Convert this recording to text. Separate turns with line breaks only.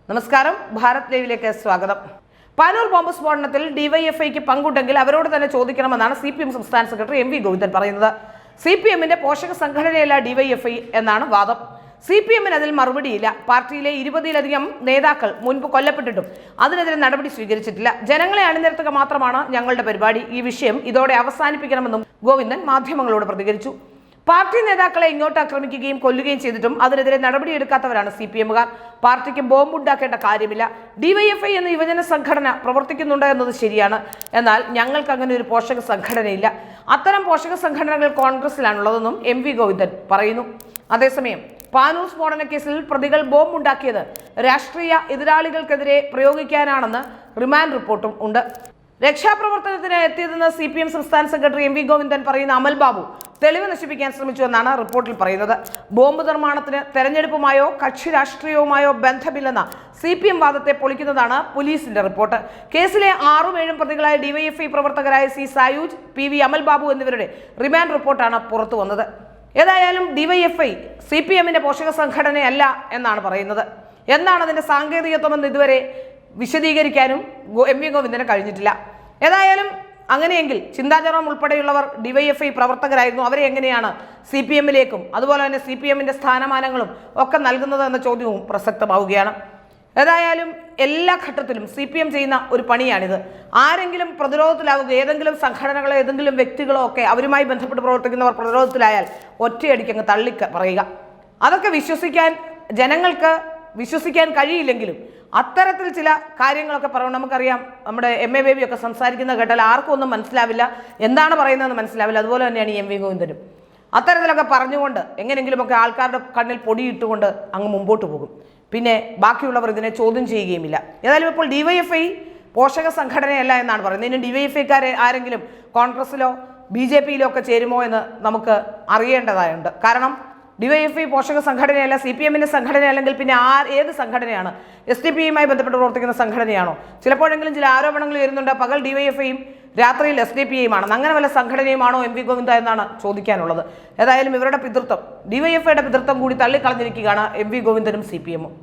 നമസ്കാരം, ഭാരത് ലൈവിലേക്ക് സ്വാഗതം. പാനൂർ ബോംബ് സ്ഫോടനത്തിൽ ഡിവൈഎഫ്ഐക്ക് പങ്കുണ്ടെങ്കിൽ അവരോട് തന്നെ ചോദിക്കണമെന്നാണ് CPM സംസ്ഥാന സെക്രട്ടറി MV ഗോവിന്ദൻ പറയുന്നത്. CPMന്റെ പോഷക സംഘടനയല്ല ഡിവൈഎഫ്ഐ എന്നാണ് വാദം. CPMന് അതിൽ മറുപടിയില്ല. പാർട്ടിയിലെ 20-ലധികം നേതാക്കൾ മുൻപ് കൊല്ലപ്പെട്ടിട്ടും അതിനെതിരെ നടപടി സ്വീകരിച്ചിട്ടില്ല. ജനങ്ങളെ അണിനിരത്തുക മാത്രമാണ് ഞങ്ങളുടെ പരിപാടി. ഈ വിഷയം ഇതോടെ അവസാനിപ്പിക്കണമെന്നും ഗോവിന്ദൻ മാധ്യമങ്ങളോട് പ്രതികരിച്ചു. പാർട്ടി നേതാക്കളെ ഇങ്ങോട്ട് ആക്രമിക്കുകയും കൊല്ലുകയും ചെയ്തിട്ടും അതിനെതിരെ നടപടിയെടുക്കാത്തവരാണ് CPMകാർ. പാർട്ടിക്ക് ബോംബുണ്ടാക്കേണ്ട കാര്യമില്ല. ഡിവൈഎഫ്ഐ എന്ന യുവജന സംഘടന പ്രവർത്തിക്കുന്നുണ്ട് എന്നത് ശരിയാണ്. എന്നാൽ ഞങ്ങൾക്ക് അങ്ങനെ ഒരു പോഷക സംഘടനയില്ല. അത്തരം പോഷക സംഘടനകൾ കോൺഗ്രസിലാണുള്ളതെന്നും MV ഗോവിന്ദൻ പറയുന്നു. അതേസമയം പാനൂർ സ്ഫോടന കേസിൽ പ്രതികൾ ബോംബുണ്ടാക്കിയത് രാഷ്ട്രീയ എതിരാളികൾക്കെതിരെ പ്രയോഗിക്കാനാണെന്ന് റിമാൻഡ് റിപ്പോർട്ടും ഉണ്ട്. രക്ഷാപ്രവർത്തനത്തിന് എത്തിയതെന്ന് CPM സംസ്ഥാന സെക്രട്ടറി MV ഗോവിന്ദൻ പറയുന്ന അമൽ ബാബു തെളിവ് നശിപ്പിക്കാൻ ശ്രമിച്ചു എന്നാണ് റിപ്പോർട്ടിൽ പറയുന്നത്. ബോംബ് നിർമ്മാണത്തിന് തെരഞ്ഞെടുപ്പുമായോ കക്ഷി രാഷ്ട്രീയവുമായോ ബന്ധമില്ലെന്ന CPM വാദത്തെ പൊളിക്കുന്നതാണ് പോലീസിന്റെ റിപ്പോർട്ട്. കേസിലെ 6-7 പ്രതികളായ ഡിവൈഎഫ്ഐ പ്രവർത്തകരായ C സായൂജ്, PV അമൽ ബാബു എന്നിവരുടെ റിമാൻഡ് റിപ്പോർട്ടാണ് പുറത്തു വന്നത്. ഏതായാലും ഡിവൈഎഫ്ഐ CPMന്റെ പോഷക സംഘടനയല്ല എന്നാണ് പറയുന്നത്. എന്താണ് അതിന്റെ സാങ്കേതികത്വമെന്ന് ഇതുവരെ വിശദീകരിക്കാനും MV ഗോവിന്ദന് കഴിഞ്ഞിട്ടില്ല. ഏതായാലും അങ്ങനെയെങ്കിൽ ചിന്താചരണം ഉൾപ്പെടെയുള്ളവർ ഡിവൈഎഫ്ഐ പ്രവർത്തകരായിരുന്നു. അവരെ എങ്ങനെയാണ് CPMലേക്കും അതുപോലെ തന്നെ CPMന്റെ സ്ഥാനമാനങ്ങളും ഒക്കെ നൽകുന്നത് എന്ന ചോദ്യവും പ്രസക്തമാവുകയാണ്. ഏതായാലും എല്ലാ ഘട്ടത്തിലും CPM ചെയ്യുന്ന ഒരു പണിയാണിത്. ആരെങ്കിലും പ്രതിരോധത്തിലാവുക, ഏതെങ്കിലും സംഘടനകളോ ഏതെങ്കിലും വ്യക്തികളോ ഒക്കെ അവരുമായി ബന്ധപ്പെട്ട് പ്രവർത്തിക്കുന്നവർ പ്രതിരോധത്തിലായാൽ ഒറ്റയടിക്ക് അങ്ങ് തള്ളി പറയുക. അതൊക്കെ ജനങ്ങൾക്ക് വിശ്വസിക്കാൻ കഴിയില്ലെങ്കിലും അത്തരത്തിൽ ചില കാര്യങ്ങളൊക്കെ പറയണം. നമുക്കറിയാം, നമ്മുടെ MA ബേബിയൊക്കെ സംസാരിക്കുന്ന കേട്ടാൽ ആർക്കും ഒന്നും മനസ്സിലാവില്ല, എന്താണ് പറയുന്നതെന്ന് മനസ്സിലാവില്ല. അതുപോലെ തന്നെയാണ് MV ഗോവിന്ദനും. അത്തരത്തിലൊക്കെ പറഞ്ഞുകൊണ്ട് എങ്ങനെയെങ്കിലുമൊക്കെ ആൾക്കാരുടെ കണ്ണിൽ പൊടിയിട്ടുകൊണ്ട് അങ്ങ് മുമ്പോട്ട് പോകും. പിന്നെ ബാക്കിയുള്ളവർ ഇതിനെ ചോദ്യം ചെയ്യുകയുമില്ല. ഏതായാലും ഇപ്പോൾ ഡിവൈഎഫ്ഐ പോഷക സംഘടനയല്ല എന്നാണ് പറയുന്നത്. ഇനി ഡിവൈഎഫ്ഐക്കാരെ ആരെങ്കിലും കോൺഗ്രസിലോ BJPയിലോ ഒക്കെ ചേരുമോ എന്ന് നമുക്ക് അറിയേണ്ടതായുണ്ട്. കാരണം ഡിവൈഎഫ്ഐ പോഷക സംഘടനയല്ല, CPMന്റെ സംഘടനയല്ലെങ്കിൽ പിന്നെ ഏത് സംഘടനയാണ്? SDP-യുമായി ബന്ധപ്പെട്ട് പ്രവർത്തിക്കുന്ന സംഘടനയാണോ? ചിലപ്പോഴെങ്കിലും ചില ആരോപണങ്ങൾ വരുന്നുണ്ട്, പകൽ ഡിവൈഎഫ്ഐയും രാത്രിയിൽ SDP-യുമാണ്. അങ്ങനെ വല്ല സംഘടനയുമാണോ MV ഗോവിന്ദ എന്നാണ് ചോദിക്കാനുള്ളത്. ഏതായാലും ഇവരുടെ പിതൃത്വം, ഡിവൈഎഫ്ഐയുടെ പിതൃത്വം കൂടി തള്ളിക്കളഞ്ഞിരിക്കുകയാണ് MV ഗോവിന്ദനും CPM-ഉം.